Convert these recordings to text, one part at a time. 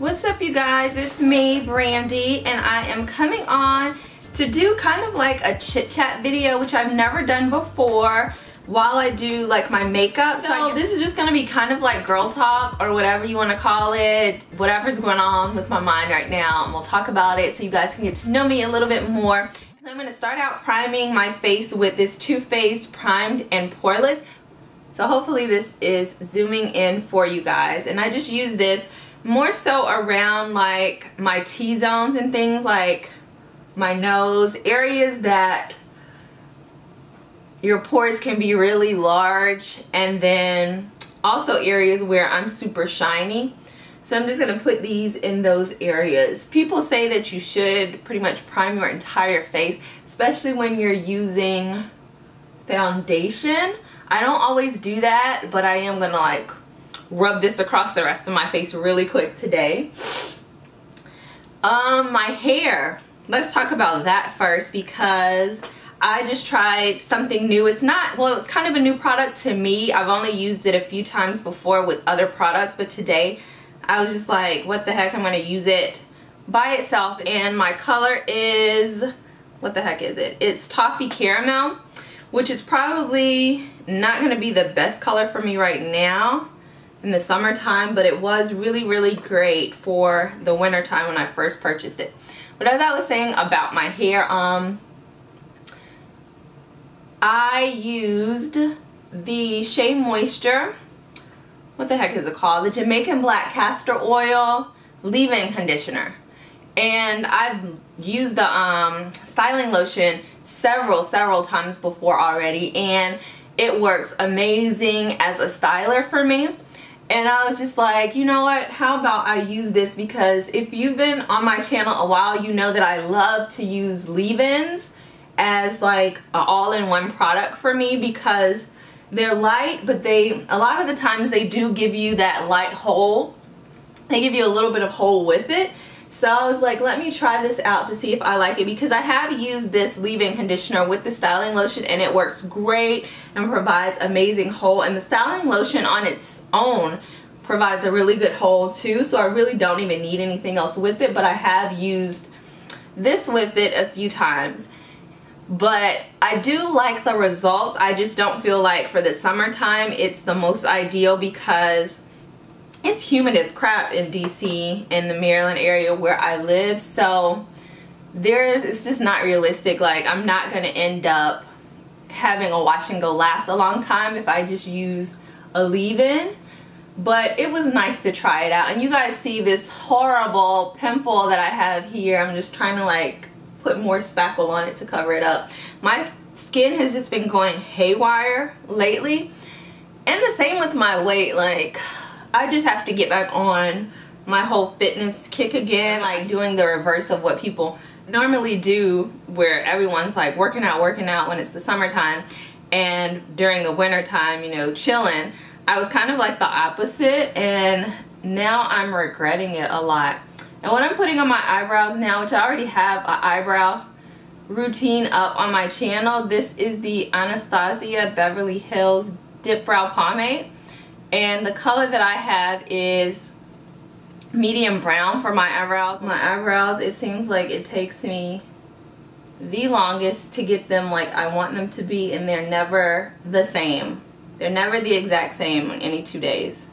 What's up, you guys? It's me, Brandi, and I am coming on to do kind of like a chit chat video, which I've never done before, while I do like my makeup. So this is just gonna be kind of like girl talk or whatever you want to call it, whatever's going on with my mind right now, and we'll talk about it so you guys can get to know me a little bit more. So I'm gonna start out priming my face with this Too Faced Primed and Poreless. So hopefully this is zooming in for you guys, and I just use this more so around like my T-zones and things, like my nose, areas that your pores can be really large, and then also areas where I'm super shiny. So I'm just gonna put these in those areas. People say that you should pretty much prime your entire face, especially when you're using foundation. I don't always do that, but I am gonna like rub this across the rest of my face really quick today. My hair, let's talk about that first, because I just tried something new. It's not, well, it's kind of a new product to me. I've only used it a few times before with other products, but today I was just like, what the heck, I'm gonna use it by itself. And my color is, what the heck is it? It's Toffee Caramel, which is probably not gonna be the best color for me right now in the summertime, but it was really great for the winter time when I first purchased it. But as I was saying about my hair, I used the Shea Moisture, what the heck is it called? The Jamaican Black Castor Oil leave-in conditioner. And I've used the styling lotion several times before already, and it works amazing as a styler for me. And I was just like, you know what, how about I use this? Because if you've been on my channel a while, you know that I love to use leave-ins as like an all-in-one product for me, because they're light, but a lot of the times they do give you that light hold. They give you a little bit of hold with it. So I was like, let me try this out to see if I like it, because I have used this leave-in conditioner with the styling lotion and it works great and provides amazing hold. And the styling lotion on its own provides a really good hold too, so I really don't even need anything else with it. But I have used this with it a few times. But I do like the results. I just don't feel like for the summertime it's the most ideal, because it's humid as crap in DC, in the Maryland area where I live. So it's just not realistic. Like, I'm not gonna end up having a wash and go last a long time if I just use a leave-in. But it was nice to try it out. And you guys see this horrible pimple that I have here. I'm just trying to like put more spackle on it to cover it up. My skin has just been going haywire lately, and the same with my weight. Like, I just have to get back on my whole fitness kick again, like doing the reverse of what people normally do, where everyone's like working out when it's the summertime, and during the winter time, you know, chilling. I was kind of like the opposite, and now I'm regretting it a lot. And what I'm putting on my eyebrows now, which I already have an eyebrow routine up on my channel, this is the Anastasia Beverly Hills Dip Brow Pomade. And the color that I have is medium brown for my eyebrows. My eyebrows, it seems like it takes me the longest to get them like I want them to be, and they're never the same. They're never the exact same in any 2 days.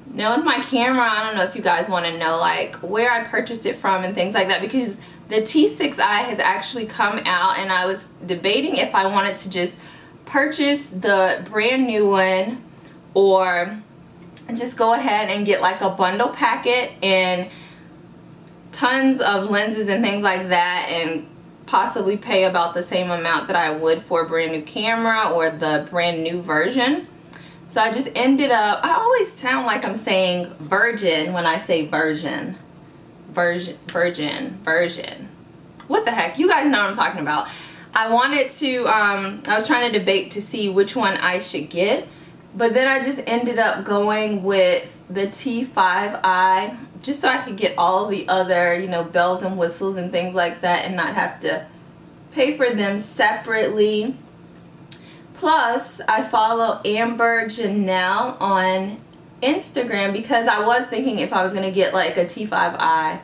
Now with my camera, I don't know if you guys want to know like where I purchased it from and things like that, because the T6i has actually come out, and I was debating if I wanted to just purchase the brand new one or just go ahead and get like a bundle packet and tons of lenses and things like that, and possibly pay about the same amount that I would for a brand new camera or the brand new version. So I just ended up, I always sound like I'm saying virgin when I say version. Virgin. What the heck? You guys know what I'm talking about. I wanted to, I was trying to debate to see which one I should get, but then I just ended up going with the T5i, just so I could get all the other, you know, bells and whistles and things like that, and not have to pay for them separately. Plus, I follow Amber Janelle on Instagram because I was thinking if I was gonna get like a T5i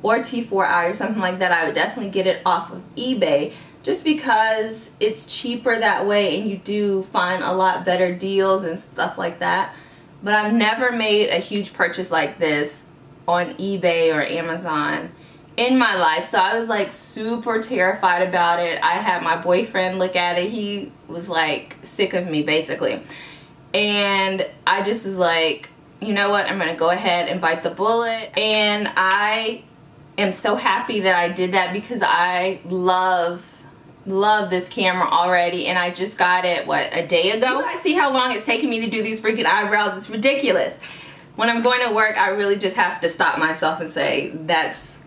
or T4i or something like that, I would definitely get it off of eBay, just because it's cheaper that way and you do find a lot better deals and stuff like that. But I've never made a huge purchase like this on eBay or Amazon in my life, so I was like super terrified about it. I had my boyfriend look at it. He was like sick of me basically, and I just was like, you know what, I'm gonna go ahead and bite the bullet. And I am so happy that I did that because I love this camera already, and I just got it, what, a day ago? You guys see how long it's taking me to do these freaking eyebrows? It's ridiculous. When I'm going to work, I really just have to stop myself and say,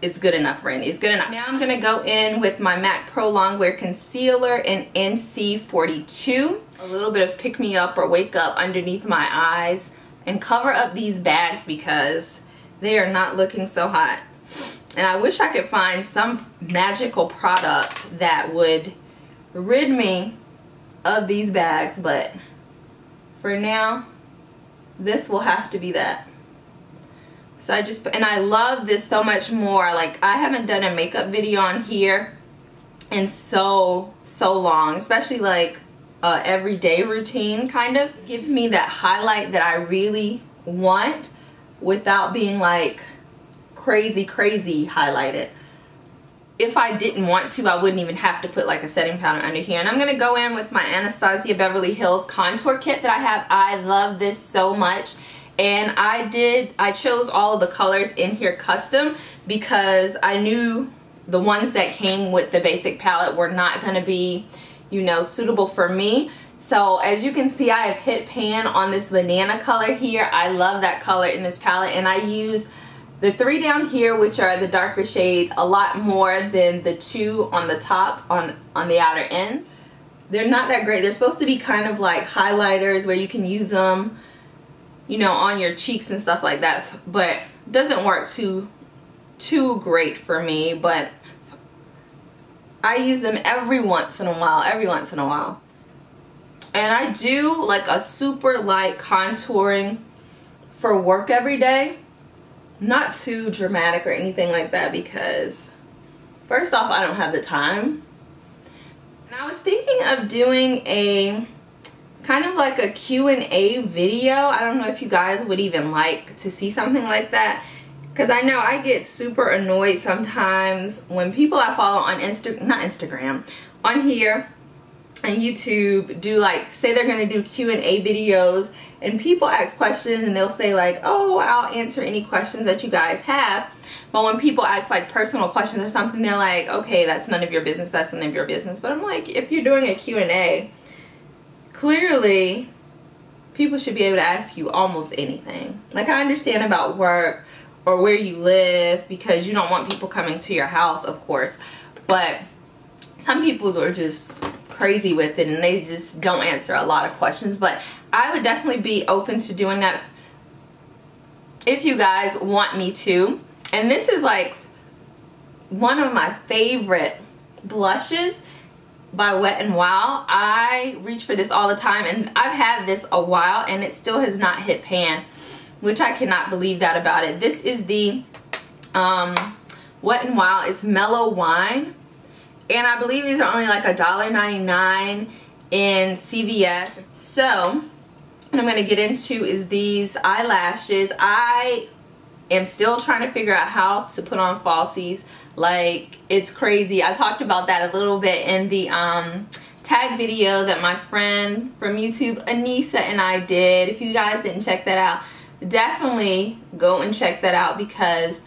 it's good enough, Brandi. It's good enough. Now I'm gonna go in with my MAC Pro Longwear Concealer in NC42. A little bit of pick me up or wake up underneath my eyes and cover up these bags because they are not looking so hot. And I wish I could find some magical product that would rid me of these bags, but for now, this will have to be that. So I love this so much more. Like, I haven't done a makeup video on here in so long, especially like everyday routine kind of. Gives me that highlight that I really want without being like crazy highlighted. If I didn't want to, I wouldn't even have to put like a setting powder under here. And I'm gonna go in with my Anastasia Beverly Hills contour kit that I have. I love this so much. And I chose all of the colors in here custom because I knew the ones that came with the basic palette were not gonna be, you know, suitable for me. So as you can see, I have hit pan on this banana color here. I love that color in this palette, and I use the 3 down here, which are the darker shades, a lot more than the 2 on the top on the outer ends. They're not that great. They're supposed to be kind of like highlighters where you can use them, you know, on your cheeks and stuff like that, but it doesn't work too great for me. But I use them every once in a while, and I do like a super light contouring for work every day. Not too dramatic or anything like that because first off, I don't have the time. And I was thinking of doing a kind of like a Q&A video. I don't know if you guys would even like to see something like that, because I know I get super annoyed sometimes when people I follow on on here and YouTube do like, say they're gonna do Q&A videos, and people ask questions and they'll say like, oh, I'll answer any questions that you guys have. But when people ask like personal questions or something, they're like, okay, that's none of your business, that's none of your business. But I'm like, if you're doing a Q&A, clearly people should be able to ask you almost anything. Like, I understand about work or where you live because you don't want people coming to your house, of course, but some people are just crazy with it and they just don't answer a lot of questions. But I would definitely be open to doing that if you guys want me to. And this is like one of my favorite blushes by Wet n Wild. I reach for this all the time, and I've had this a while and it still has not hit pan, which I cannot believe that about it. This is the Wet n Wild. It's Mellow Wine, and I believe these are only like $1.99 in CVS. So what I'm going to get into is these eyelashes. I am still trying to figure out how to put on falsies. Like, it's crazy. I talked about that a little bit in the tag video that my friend from YouTube, Anissa, and I did. If you guys didn't check that out, definitely go and check that out because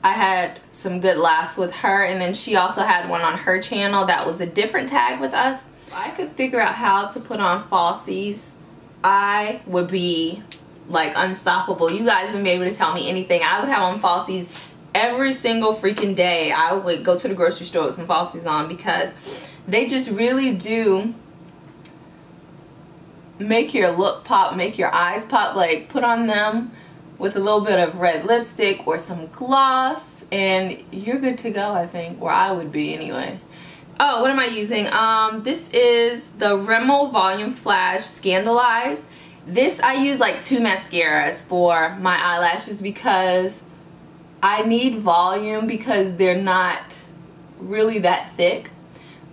I had some good laughs with her. And then she also had one on her channel that was a different tag with us. If I could figure out how to put on falsies, I would be like unstoppable. You guys wouldn't be able to tell me anything. I would have on falsies every single freaking day. I would go to the grocery store with some falsies on because they just really do make your look pop, make your eyes pop. Like, put on them with a little bit of red lipstick or some gloss and you're good to go, I think, or I would be anyway. Oh, what am I using? This is the Rimmel Volume Flash Scandalized, This, I use like 2 mascaras for my eyelashes because I need volume because they're not really that thick.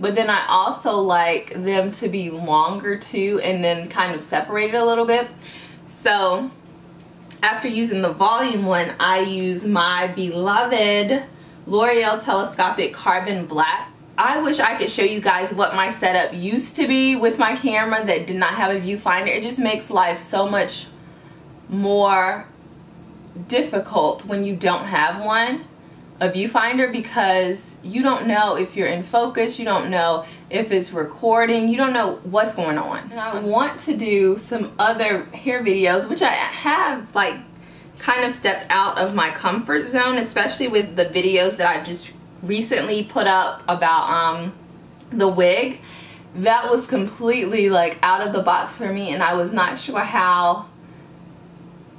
But then I also like them to be longer too, and then kind of separated a little bit. So after using the volume one, I use my beloved L'Oreal Telescopic Carbon Black. I wish I could show you guys what my setup used to be with my camera that did not have a viewfinder. It just makes life so much more difficult when you don't have one, a viewfinder, because you don't know if you're in focus, you don't know if it's recording, you don't know what's going on. And I want to do some other hair videos, which I have like kind of stepped out of my comfort zone, especially with the videos that I've just recently put up about the wig. That was completely like out of the box for me, and I was not sure how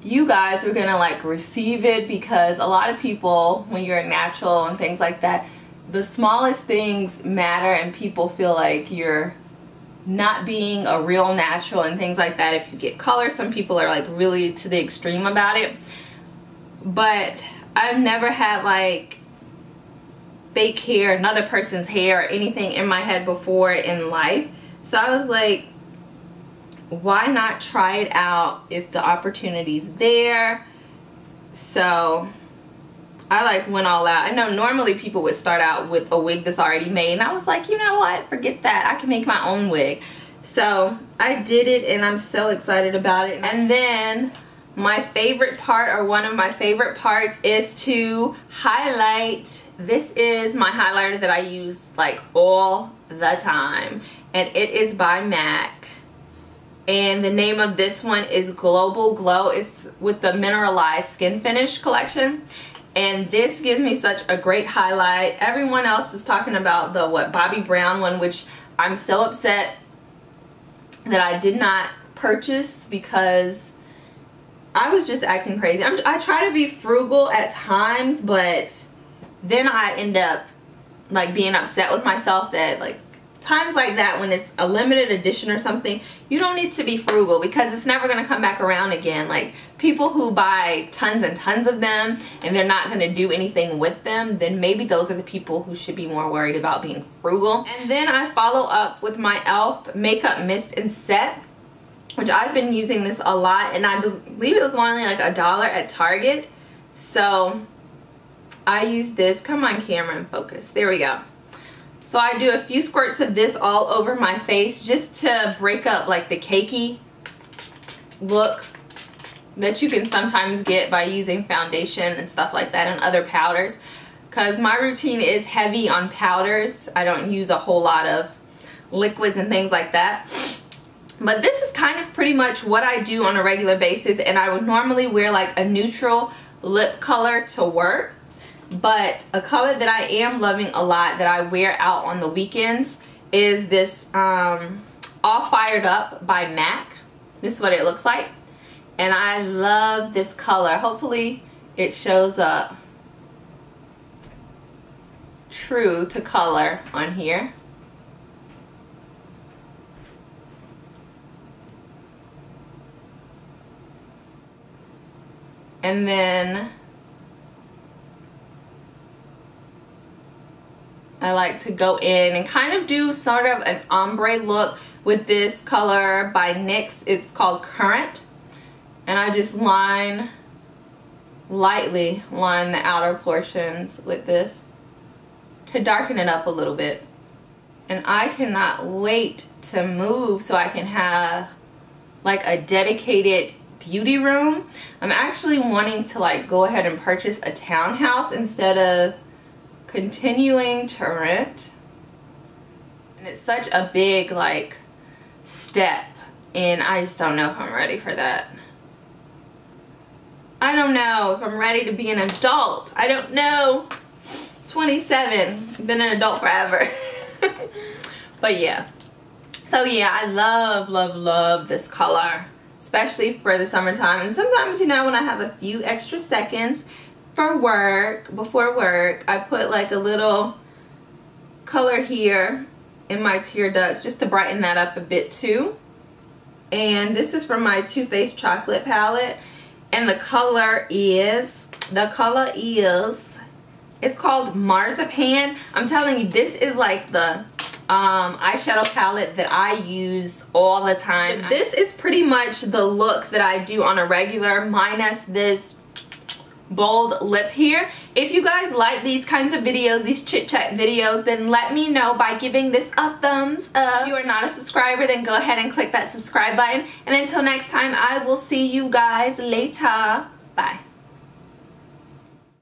you guys were gonna like receive it, because a lot of people, when you're natural and things like that, the smallest things matter and people feel like you're not being a real natural and things like that. If you get color, some people are like really to the extreme about it. But I've never had like fake hair, another person's hair, or anything in my head before in life. So I was like, why not try it out if the opportunity's there? So I like went all out. I know normally people would start out with a wig that's already made, and I was like, you know what, forget that, I can make my own wig. So I did it, and I'm so excited about it. And then my favorite part, or one of my favorite parts, is to highlight. This is my highlighter that I use like all the time, and it is by MAC. And the name of this one is Global Glow. It's with the Mineralized Skin Finish collection. And this gives me such a great highlight. Everyone else is talking about the Bobbi Brown one, which I'm so upset that I did not purchase because I was just acting crazy. I try to be frugal at times, but then I end up like being upset with myself that like times like that, when it's a limited edition or something, you don't need to be frugal because it's never going to come back around again. Like people who buy tons and tons of them and they're not going to do anything with them, then maybe those are the people who should be more worried about being frugal. And then I follow up with my e.l.f. Makeup Mist and Set, which I've been using this a lot, and I believe it was only like $1 at Target. So I use this. Come on, camera, and focus. There we go. So I do a few squirts of this all over my face just to break up like the cakey look that you can sometimes get by using foundation and stuff like that and other powders, because my routine is heavy on powders. I don't use a whole lot of liquids and things like that. But this is kind of pretty much what I do on a regular basis, and I would normally wear like a neutral lip color to work. But a color that I am loving a lot that I wear out on the weekends is this All Fired Up by MAC. This is what it looks like. And I love this color. Hopefully it shows up true to color on here. And then I like to go in and kind of do sort of an ombre look with this color by NYX. It's called Current. And I just lightly line the outer portions with this to darken it up a little bit. And I cannot wait to move so I can have like a dedicated beauty room. I'm actually wanting to like go ahead and purchase a townhouse instead of continuing to rent. And it's such a big like step, and I just don't know if I'm ready for that. I don't know if I'm ready to be an adult. I don't know. 27, been an adult forever. But yeah, so yeah, I love this color, especially for the summertime. And sometimes, you know, when I have a few extra seconds for work, before work, I put like a little color here in my tear ducts just to brighten that up a bit too. and this is from my Too Faced chocolate palette, and the color is it's called Marzipan. I'm telling you, this is like the eyeshadow palette that I use all the time. This is pretty much the look that I do on a regular, minus this bold lip here. If you guys like these kinds of videos, these chit chat videos, then let me know by giving this a thumbs up. If you are not a subscriber, then go ahead and click that subscribe button. And until next time, I will see you guys later. Bye.